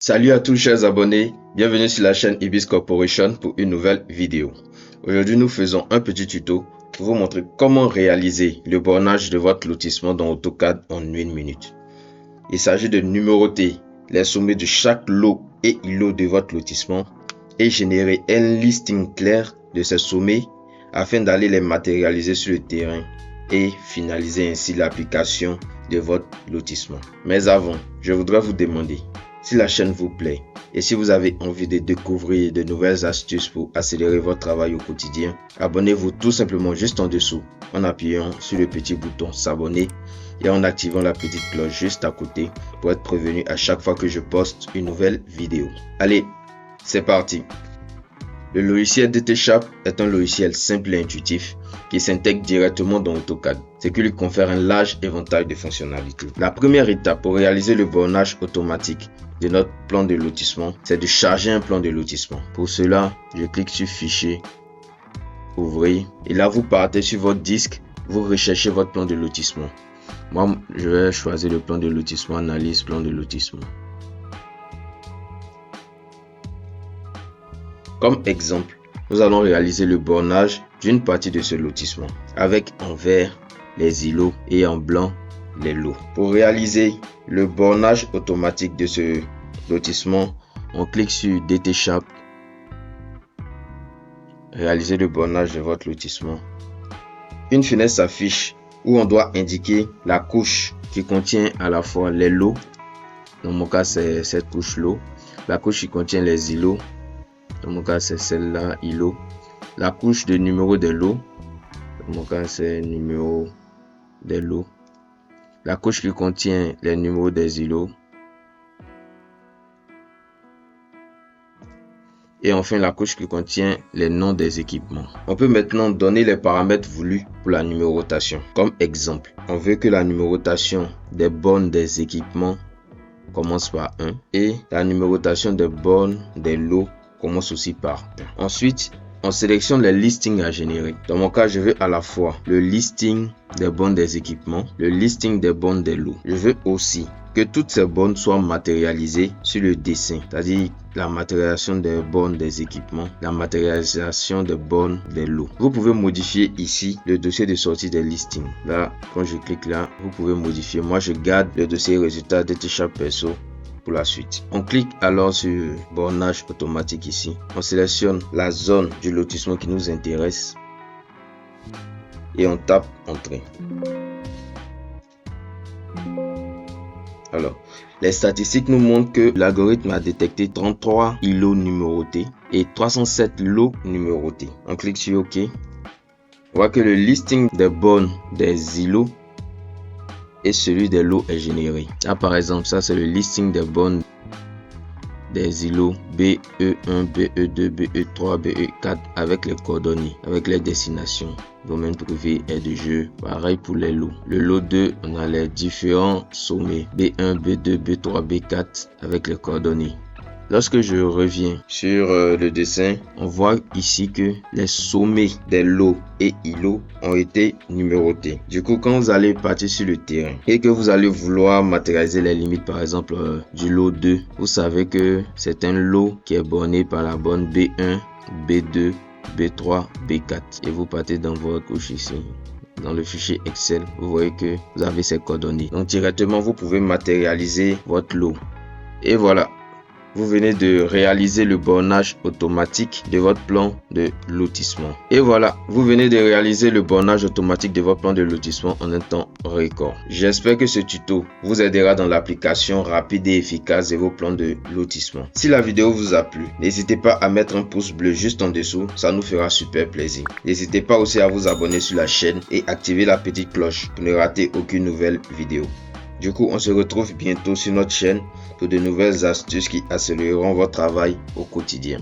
Salut à tous chers abonnés, bienvenue sur la chaîne Ibis Corporation pour une nouvelle vidéo. Aujourd'hui nous faisons un petit tuto pour vous montrer comment réaliser le bornage de votre lotissement dans AutoCAD en 1 minute. Il s'agit de numéroter les sommets de chaque lot et îlot de votre lotissement et générer un listing clair de ces sommets afin d'aller les matérialiser sur le terrain et finaliser ainsi l'application de votre lotissement. Mais avant, je voudrais vous demander si la chaîne vous plaît et si vous avez envie de découvrir de nouvelles astuces pour accélérer votre travail au quotidien, abonnez-vous tout simplement juste en dessous en appuyant sur le petit bouton s'abonner et en activant la petite cloche juste à côté pour être prévenu à chaque fois que je poste une nouvelle vidéo. Allez, c'est parti! Le logiciel DTShop est un logiciel simple et intuitif qui s'intègre directement dans AutoCAD, ce qui lui confère un large éventail de fonctionnalités. La première étape pour réaliser le bornage automatique de notre plan de lotissement, c'est de charger un plan de lotissement. Pour cela, je clique sur Fichier, Ouvrir, et là vous partez sur votre disque, vous recherchez votre plan de lotissement. Moi, je vais choisir le plan de lotissement, Analyse, plan de lotissement. Comme exemple, nous allons réaliser le bornage d'une partie de ce lotissement avec en vert les îlots et en blanc les lots. Pour réaliser le bornage automatique de ce lotissement, on clique sur DTShop, réaliser le bornage de votre lotissement. Une fenêtre s'affiche où on doit indiquer la couche qui contient à la fois les lots, dans mon cas c'est cette couche lot, la couche qui contient les îlots, dans mon cas c'est celle-là, îlot, la couche de numéro des lots, dans mon cas c'est numéro des lots, la couche qui contient les numéros des îlots, et enfin la couche qui contient les noms des équipements. On peut maintenant donner les paramètres voulus pour la numérotation. Comme exemple, on veut que la numérotation des bornes des équipements commence par 1 et la numérotation des bornes des lots commence aussi par 1. Ensuite, on sélectionne les listings à générer. Dans mon cas, je veux à la fois le listing des bornes des équipements, le listing des bornes des lots. Je veux aussi que toutes ces bornes soient matérialisées sur le dessin, c'est-à-dire la matérialisation des bornes des équipements, la matérialisation des bornes des lots. Vous pouvez modifier ici le dossier de sortie des listings. Là, quand je clique là, vous pouvez modifier. Moi, je garde le dossier résultat DTShop perso pour la suite. On clique alors sur bornage automatique ici. On sélectionne la zone du lotissement qui nous intéresse et on tape Entrée. Alors, les statistiques nous montrent que l'algorithme a détecté 33 îlots numérotés et 307 lots numérotés. On clique sur OK. On voit que le listing des bornes des îlots et celui des lots est généré. Là, par exemple, ça c'est le listing des bornes des îlots BE1, BE2, BE3, BE4 avec les coordonnées, avec les destinations, domaine privé, aire de jeu. Pareil pour les lots. Le lot 2, on a les différents sommets B1, B2, B3, B4 avec les coordonnées. Lorsque je reviens sur le dessin, on voit ici que les sommets des lots et îlots ont été numérotés. Du coup, quand vous allez partir sur le terrain et que vous allez vouloir matérialiser les limites, par exemple du lot 2, vous savez que c'est un lot qui est borné par la borne B1, B2, B3, B4. Et vous partez dans votre couche ici. Dans le fichier Excel, vous voyez que vous avez ces coordonnées. Donc directement, vous pouvez matérialiser votre lot. Et voilà. Vous venez de réaliser le bornage automatique de votre plan de lotissement. Et voilà, vous venez de réaliser le bornage automatique de votre plan de lotissement en un temps record. J'espère que ce tuto vous aidera dans l'application rapide et efficace de vos plans de lotissement. Si la vidéo vous a plu, n'hésitez pas à mettre un pouce bleu juste en dessous, ça nous fera super plaisir. N'hésitez pas aussi à vous abonner sur la chaîne et activer la petite cloche pour ne rater aucune nouvelle vidéo. Du coup, on se retrouve bientôt sur notre chaîne pour de nouvelles astuces qui accéléreront votre travail au quotidien.